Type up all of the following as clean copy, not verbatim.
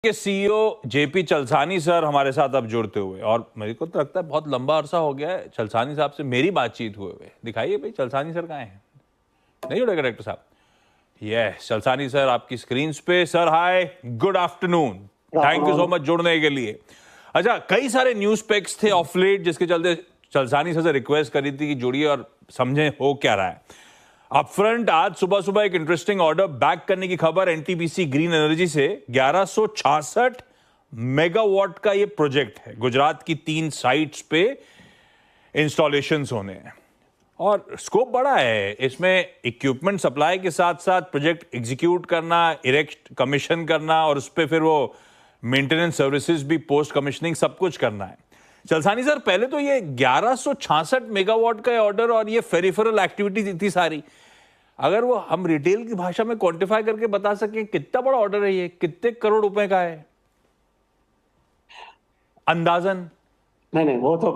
के CEO JP चलसानी sir हमारे साथ अब जुड़ते हुए, और मेरे को तो लगता है बहुत लंबा अरसा हो गया है चलसानी साहब से मेरी बातचीत हुए। दिखाइए भाई चलसानी सर कहाँ हैं? नहीं जुड़ेगा डायरेक्टर साहब? यस, चलसानी सर आपकी स्क्रीन पे। Sir hi, good afternoon, thank you so much जुड़ने के लिए। अच्छा, कई सारे न्यूज पेक्स थे ऑफ लेट जिसके चलते चलसानी सर से रिक्वेस्ट करी थी कि जुड़िए और समझें हो क्या रहा है। अपफ्रंट आज सुबह सुबह एक इंटरेस्टिंग ऑर्डर बैक करने की खबर एनटीपीसी ग्रीन एनर्जी से। 1166 मेगावाट का ये प्रोजेक्ट है, गुजरात की 3 साइट्स पे इंस्टॉलेशंस होने हैं और स्कोप बड़ा है। इसमें इक्विपमेंट सप्लाई के साथ साथ प्रोजेक्ट एग्जीक्यूट करना, इरेक्ट कमीशन करना और उस पर फिर वो मेंटेनेंस सर्विसेज भी पोस्ट कमीशनिंग सब कुछ करना है। चलसानी सर, पहले तो ये 1166 मेगावाट का ऑर्डर और ये फेरिफेरल एक्टिविटीज इतनी सारी, अगर वो हम रिटेल की भाषा में क्वांटिफाई करके बता सकें कितना बड़ा ऑर्डर है ये, कितने करोड़ रुपए का है अंदाजन? नहीं वो तो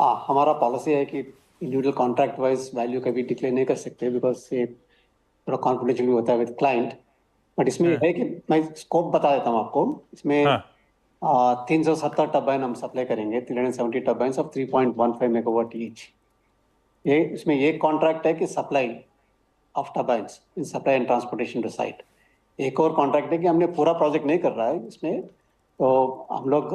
हमारा पॉलिसी है कि इंडिविजुअल कॉन्ट्रैक्ट वाइज वैल्यू कभी डिक्लेयर नहीं कर सकते, बिकॉज ये थोड़ा कॉन्फिडेंशियल होता है विद क्लाइंट। बट इसमें है कि मैं स्कोप बता देता हूँ आपको। इसमें 370 टर्बाइन हम सप्लाई करेंगे, 370 टर्बाइंस ऑफ 3.15 मेगावाट ईच। ये इसमें ये कॉन्ट्रैक्ट है कि supply of turbines in supply and transportation to site. एक और कॉन्ट्रैक्ट है कि हमने पूरा प्रोजेक्ट नहीं कर रहा है इसमें, तो हम लोग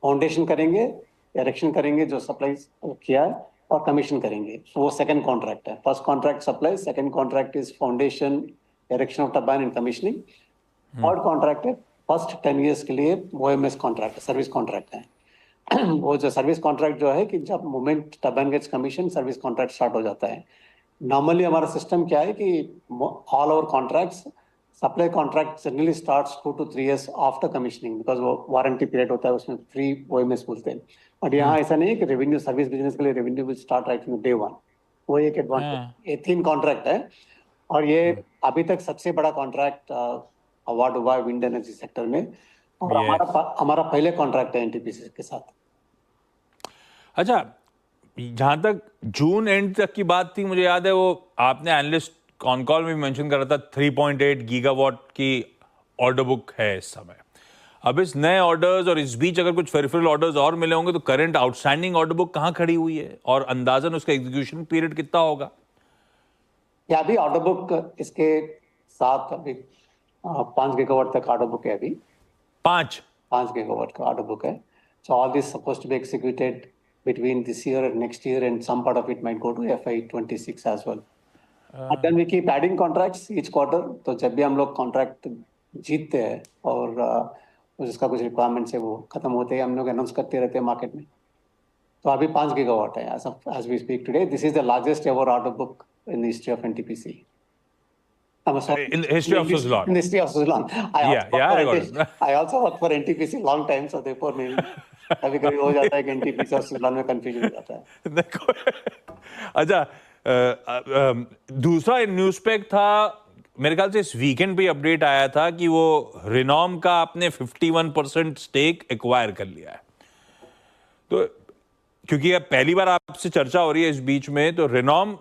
फाउंडेशन करेंगे, इरेक्शन करेंगे जो सप्लाई किया है, और कमीशन करेंगे। वो सेकंड कॉन्ट्रैक्ट है। First contract supply, second contract is foundation, erection of turbine and commissioning. Third contract है फर्स्ट 10 years के लिए ओएमएस कॉन्ट्रैक्ट, सर्विस कॉन्ट्रैक्ट है। वो जो सर्विस कॉन्ट्रैक्ट जो है कि जब moment turbine gets commission, service contract start हो जाता है। नॉर्मली हमारा सिस्टम क्या है कि all over contracts, supply contract generally starts 2 to 3 years after commissioning, because वो वारंटी पीरियड होता है, उसमें फ्री ओएमएस बोलते हैं। बट यहाँ ऐसा नहीं है कि रेवेन्यू सर्विस बिजनेस के लिए revenue will start right from day one. वो एक एडवांटेज। ये 3 कॉन्ट्रैक्ट है और ये अभी तक सबसे बड़ा कॉन्ट्रैक्ट अवार्ड हुआ है विंड एनर्जी सेक्टर में, और हमारा पहले कॉन्ट्रैक्ट है एनटीपीसी के साथ। अच्छा, जहां तक जून एंड तक की बात थी, मुझे याद है वो आपने एनालिस्ट कॉन कॉल में मेंशन कर रहा था 3.8 गीगावाट की ऑर्डर बुक है इस समय। अब इस नए ऑर्डर्स और इस बीच अगर कुछ फेरिफेरल ऑर्डर्स और मिले होंगे तो करंट आउटस्टैंडिंग ऑर्डर बुक कहां खड़ी हुई है और अंदाजन उसका एग्जीक्यूशन पीरियड कितना होगा? या अभी ऑर्डर बुक इसके साथ अभी 5 गीगावाट तक ऑर्डर बुक है। अभी 5 गीगावाट का ऑर्डर बुक है। So all this supposed to be executed between this year and next year, and some part of it might go to FY26 as well. And then we keep adding contracts each quarter. तो जब भी हम लोग contract जीतते हैं और जिसका कुछ रिक्वायरमेंट्स है वो खत्म होते हैं, हम लोग अनाउंस करते रहते हैं मार्केट में। तो अभी 5 गीगावाट है as we speak today. This is the largest ever order book in the history of NTPC. In the history of Suzlon. In the history of Suzlon. I also worked for NTPC long time, so therefore maybe कभी कभी हो जाता है कि NTPC और सुजलॉन में confusion हो जाता है। अच्छा, दूसरा न्यूज पेक था, मेरे ख्याल से इस वीकेंड पे अपडेट आया था कि वो रिनॉम का आपने 51% स्टेक एक्वायर कर लिया है। तो क्योंकि अब पहली बार आपसे चर्चा हो रही है इस बीच में, तो Renom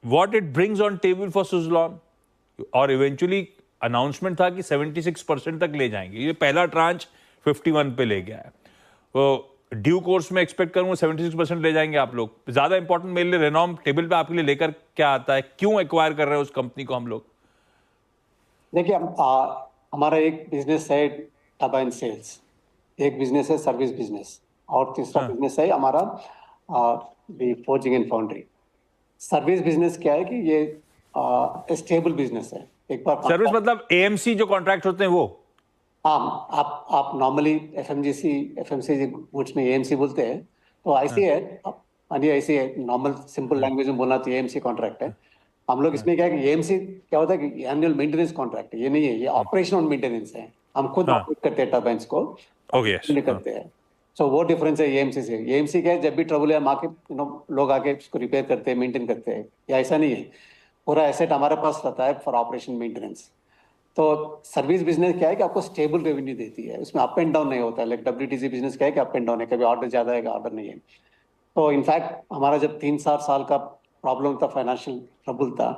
what it brings on table for Suzlon, और इवेंचुअली अनाउंसमेंट था कि 76% तक ले जाएंगे। ये पहला ट्रांच 51 पे ले गया है, तो ड्यू कोर्स में एक्सपेक्ट करूंगा 76% ले जाएंगे आप लोग। ज्यादा इंपॉर्टेंट मेरे लिए रेनॉम टेबल पे आपके लिए लेकर क्या आता है, क्यों एक्वायर कर रहे हैं उस कंपनी को हम लोग? देखिए, हमारा एक बिजनेस है टर्बाइन सेल्स, एक बिजनेस है सर्विस बिजनेस, और तीसरा बिजनेस है हमारा forging and foundry. Service business क्या है कि ये स्टेबल बिजनेस है। एक बार सर्विस मतलब एएमसी जो कॉन्ट्रैक्ट होते हैं वो? हाँ, आप नॉर्मली एफएमसीजी गुड्स में एएमसी बोलते हैं, तो ऐसी है। ऐसी है, नॉर्मल सिंपल लैंग्वेज में बोलना तो एएमसी कॉन्ट्रैक्ट है। हम लोग इसमें क्या है कि एएमसी क्या होता है कि एनुअल मेंटेनेंस कॉन्ट्रैक्ट है, ये नहीं है, ये ऑपरेशनल मेंटेनेंस है। हम खुद ऑपरेट करते हैं टर्बाइंस को, करते हैं। सो वो डिफरेंस है एएमसी से। एएमसी क्या है, जब भी ट्रबल है हम आके लोग आके उसको रिपेयर करते हैं, मेंटेन करते हैं, या ऐसा नहीं है, पूरा एसेट हमारे पास रहता है फॉर ऑपरेशन मेंटेनेंस। तो सर्विस बिजनेस क्या है कि आपको स्टेबल रेवेन्यू देती है, उसमें अप एंड डाउन नहीं होता है। लाइक डब्ल्यूटीसी बिजनेस क्या है कि अप एंड डाउन है, कभी ऑर्डर ज्यादा है, ऑर्डर नहीं है। तो इनफैक्ट हमारा जब 3-4 साल का प्रॉब्लम था, फाइनेंशियल ट्रबल था,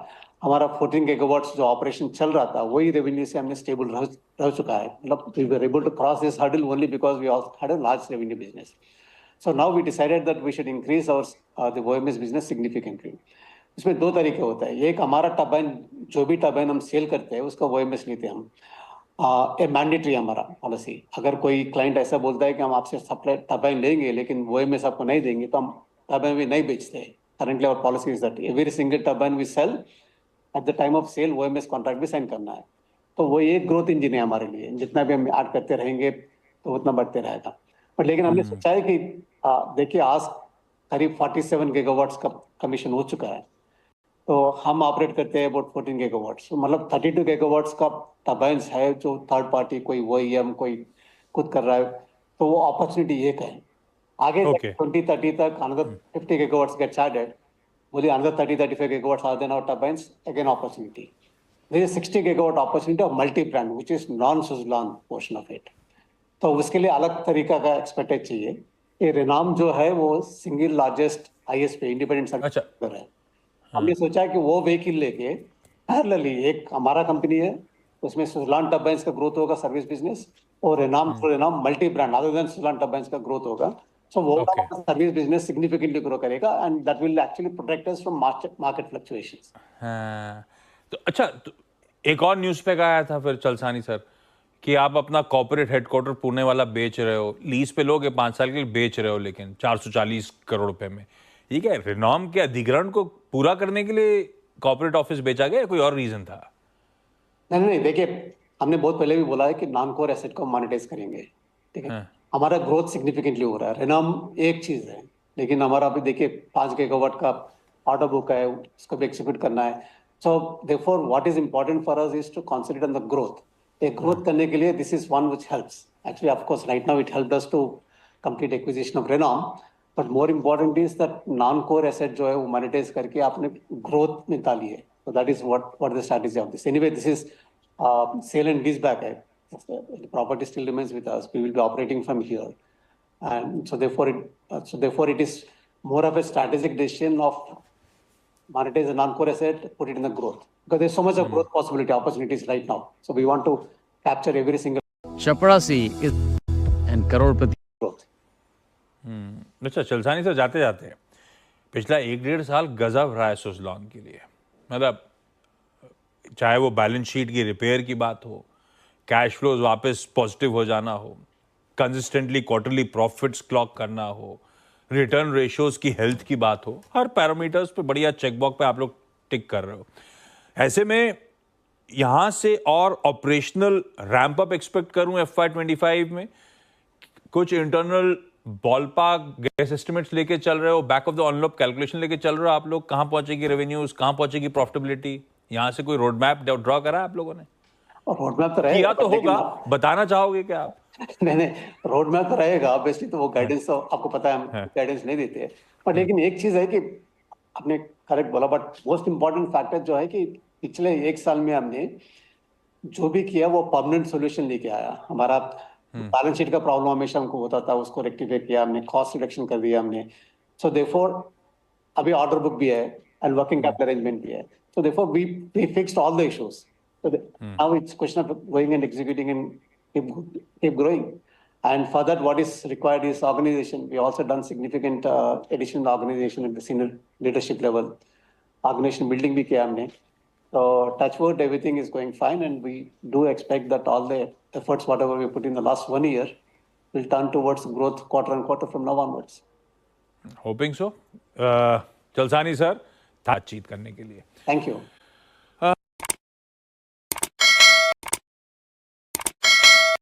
हमारा 14 गीगावाट्स जो ऑपरेशन चल रहा था वही रेवेन्यू से हमने स्टेबल रह चुका है, मतलब we were able to cross this hurdle only because we had a large revenue business. So now we decided that we should increase our the OMS business significantly. इसमें दो तरीके होता है. एक हमारा टर्बाइन, जो भी टर्बाइन हम सेल करते हैं उसका OMS लेते हैं हम. ए मैंडेटरी हमारा पॉलिसी. अगर कोई क्लाइंट ऐसा बोलता है कि हम आपसे सप्लाई टर्बाइन लेंगे लेकिन OMS आपको नहीं देंगे तो हम टर्बाइन भी नहीं बेचते. Currently our policy is that every single turbine we sell at the time of sale OMS contract भी साइन करना है. तो वो एक ग्रोथ इंजन है हमारे लिए. जितना भी हम ऐड करते रहेंगे तो उतना बढ़ते रहेगा. बट लेकिन हमने सोचा है कि देखिए आज करीब 47 गीगावाट्स का कमीशन हो चुका है. तो हम ऑपरेट करते हैं अबाउट 14 गीगावाट्स. मतलब 32 गीगावाट्स का टर्बाइन्स है जो थर्ड पार्टी कोई OEM कोई खुद कर रहा है. तो वो अपॉर्चुनिटी एक है. आगे 2030 तक another 50 gigawatts gets added. Only another 30-35 gigawatts are then our turbines, again opportunity. There is 60 gigawatt opportunity of multi-brand, which is non-Suzlon portion of it. तो उसके लिए अलग तरीका का एक्सपर्टाइज चाहिए. ये रेनाम जो है वो single largest ISP independent service provider है. हमने सोचा कि वो व्हीकल लेके पैरेलली एक हमारा कंपनी है उसमें सुजलान टर्बाइन्स का ग्रोथ होगा सर्विस बिजनेस, और Renom multi brand other than Suzlon turbines का ग्रोथ होगा. So वो सर्विस बिजनेस सिग्निफिकेंटली ग्रो करेगा and that will actually protect us from market fluctuations. हाँ, तो अच्छा, तो एक और न्यूज़ पे आया था फिर चलसानी सर कि आप अपना कॉर्पोरेट हेडक्वार्टर पुणे वाला बेच रहे हो, लीज पे लोगे 5 साल के लिए बेच रहे हो, लेकिन 440 करोड़ रुपए में. ये क्या रेनॉम के अधिग्रहण को पूरा करने के लिए कॉर्पोरेट ऑफिस बेचा गया या कोई और रीजन था? नहीं, देखिए हमने बहुत पहले भी बोला है कि नॉन कोर एसेट को मोनेटाइज करेंगे. ठीक है, हमारा ग्रोथ सिग्निफिकेंटली हो रहा है. रेनॉम एक चीज है, लेकिन हमारा अभी देखिए 5 गीगावाट का ऑर्डर बुक है, उसको भी एक्सिक्यूट करना है. So therefore what is important for us is to concentrate on the growth. एक ग्रोथ करने के लिए this is one which helps. Actually of course right now it helped us to complete acquisition of Renom, but more important is that non core asset जो है वो monetize करके आपने growth निकाली है. So that is what the strategy of this. Anyway this is sale and lease back है. The property still remains with us. We will be operating from here, and so therefore it is more of a strategic decision of monetize a non-core asset, put it in the growth, because there's so much of growth possibility opportunities right now. So we want to capture every single चपरासी and Crorepati growth. अच्छा चलसानी sir, जाते जाते पिछला 1-1.5 साल गजब रहा है सुजलॉन के लिए. मतलब चाहे वो बैलेंस शीट की रिपेयर की बात हो, कैश फ्लोज वापस पॉजिटिव हो जाना हो, कंसिस्टेंटली क्वार्टरली प्रॉफिट्स क्लॉक करना हो, रिटर्न रेशियोज की हेल्थ की बात हो, हर पैरामीटर्स पे बढ़िया चेकबॉक्स पे आप लोग टिक कर रहे हो. ऐसे में यहां से और ऑपरेशनल रैंप अप एक्सपेक्ट करूं FY25 में? कुछ इंटरनल बॉलपार्क गैस एस्टिमेट्स लेके चल रहे हो, back of the envelope calculation लेके चल रहे हो आप लोग? कहां पहुंचेगी रेवेन्यूज, कहां पहुंचेगी प्रॉफिटेबिलिटी? यहां से कोई रोड मैप ड्रॉ करा आप लोगों ने? रोड मैप तो रहेगा, किया तो होगा, बताना चाहोगे क्या आप? नहीं, रोड मैप तो रहेगा ऑब्वियसली. तो वो गाइडेंस तो आपको पता है हम गाइडेंस नहीं देते हैं. पर लेकिन एक चीज है कि आपने करेक्ट बोला, बट मोस्ट इंपॉर्टेंट फैक्टर जो है कि पिछले 1 साल में हमने जो भी किया वो परमानेंट सोल्यूशन लेके आया. हमारा बैलेंस शीट का प्रॉब्लम हमेशा हमको होता था, उसको रेक्टिफाई किया हमने, कॉस्ट रिडक्शन कर दिया हमने. सो देयरफॉर अभी ऑर्डर बुक भी है एंड वर्किंग कैपिटल अरेंजमेंट भी है. So therefore we fixed all the issues. So now it's question of going and executing and keep growing. And for that, what is required is organization. We also done significant addition to organization at the senior leadership level. Organization building भी किया हमने. So touch wood, everything is going fine, and we do expect that all the efforts, whatever we put in the last 1 year, will turn towards growth quarter on quarter from now onwards. Hoping so. Chalasani sir, बातचीत करने के लिए Thank you.